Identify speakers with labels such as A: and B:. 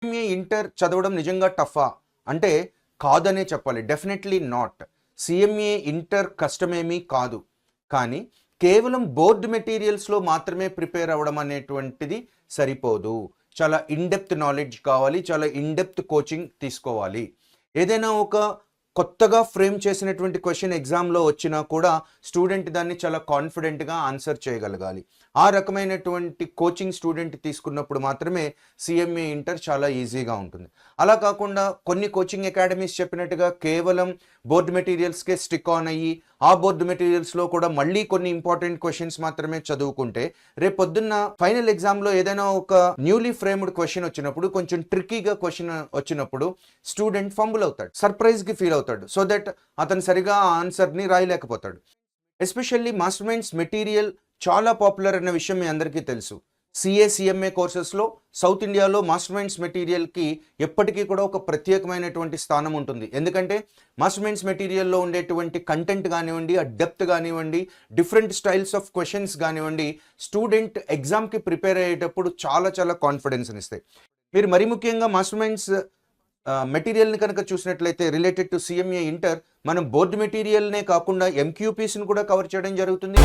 A: CMA inter చదవడం నిజంగా టఫా అంటే కాదనే చెప్పాలి. Definitely not. సిఎంఏ ఇంటర్ కష్టమేమీ కాదు. కానీ కేవలం బోర్డ్ మెటీరియల్స్లో మాత్రమే ప్రిపేర్ అవ్వడం అనేటువంటిది సరిపోదు. చాలా ఇన్డెప్త్ నాలెడ్జ్ కావాలి, చాలా ఇన్డెప్త్ కోచింగ్ తీసుకోవాలి. ఏదైనా ఒక కొత్తగా ఫ్రేమ్ చేసినటువంటి క్వశ్చన్ ఎగ్జామ్లో వచ్చినా కూడా స్టూడెంట్ దాన్ని చాలా కాన్ఫిడెంట్గా ఆన్సర్ చేయగలగాలి. ఆ రకమైనటువంటి కోచింగ్ స్టూడెంట్ తీసుకున్నప్పుడు మాత్రమే సిఎంఏ ఇంటర్ చాలా ఈజీగా ఉంటుంది. అలా కాకుండా కొన్ని కోచింగ్ అకాడమీస్ చెప్పినట్టుగా కేవలం బోర్డు మెటీరియల్స్కే స్టిక్ ఆన్ అయ్యి ఆ బోర్డు మెటీరియల్స్లో కూడా మళ్ళీ కొన్ని ఇంపార్టెంట్ క్వశ్చన్స్ మాత్రమే చదువుకుంటే రేపు పొద్దున్న ఫైనల్ ఎగ్జామ్లో ఏదైనా ఒక న్యూలీ ఫ్రేమ్డ్ క్వశ్చన్ వచ్చినప్పుడు, కొంచెం ట్రిక్కీగా క్వశ్చన్ వచ్చినప్పుడు స్టూడెంట్ ఫంబుల్ అవుతాడు, సర్ప్రైజ్కి ఫీల్ అవుతాడు. సో దట్ అతను సరిగా ఆ ఆన్సర్ని రాయలేకపోతాడు. ఎస్పెషల్లీ మాస్టర్ మైండ్స్ మెటీరియల్ చాలా పాపులర్ అన్న విషయం మీ అందరికీ తెలుసు. సిఎంఏ కోర్సెస్లో సౌత్ ఇండియాలో మాస్టర్ మైండ్స్ మెటీరియల్కి ఎప్పటికీ కూడా ఒక ప్రత్యేకమైనటువంటి స్థానం ఉంటుంది. ఎందుకంటే మాస్టర్ మైండ్స్ మెటీరియల్లో ఉండేటువంటి కంటెంట్ కానివ్వండి, ఆ డెప్త్ కానివ్వండి, డిఫరెంట్ స్టైల్స్ ఆఫ్ క్వశ్చన్స్ కానివ్వండి, స్టూడెంట్ ఎగ్జామ్కి ప్రిపేర్ అయ్యేటప్పుడు చాలా చాలా కాన్ఫిడెన్స్ని ఇస్తాయి. మీరు మరీ ముఖ్యంగా మాస్టర్ మైండ్స్ మెటీరియల్ని కనుక చూసినట్లయితే రిలేటెడ్ టు సిఎంఏ ఇంటర్ మనం బోర్డు మెటీరియల్నే కాకుండా ఎంక్యూపీస్ని కూడా కవర్ చేయడం జరుగుతుంది.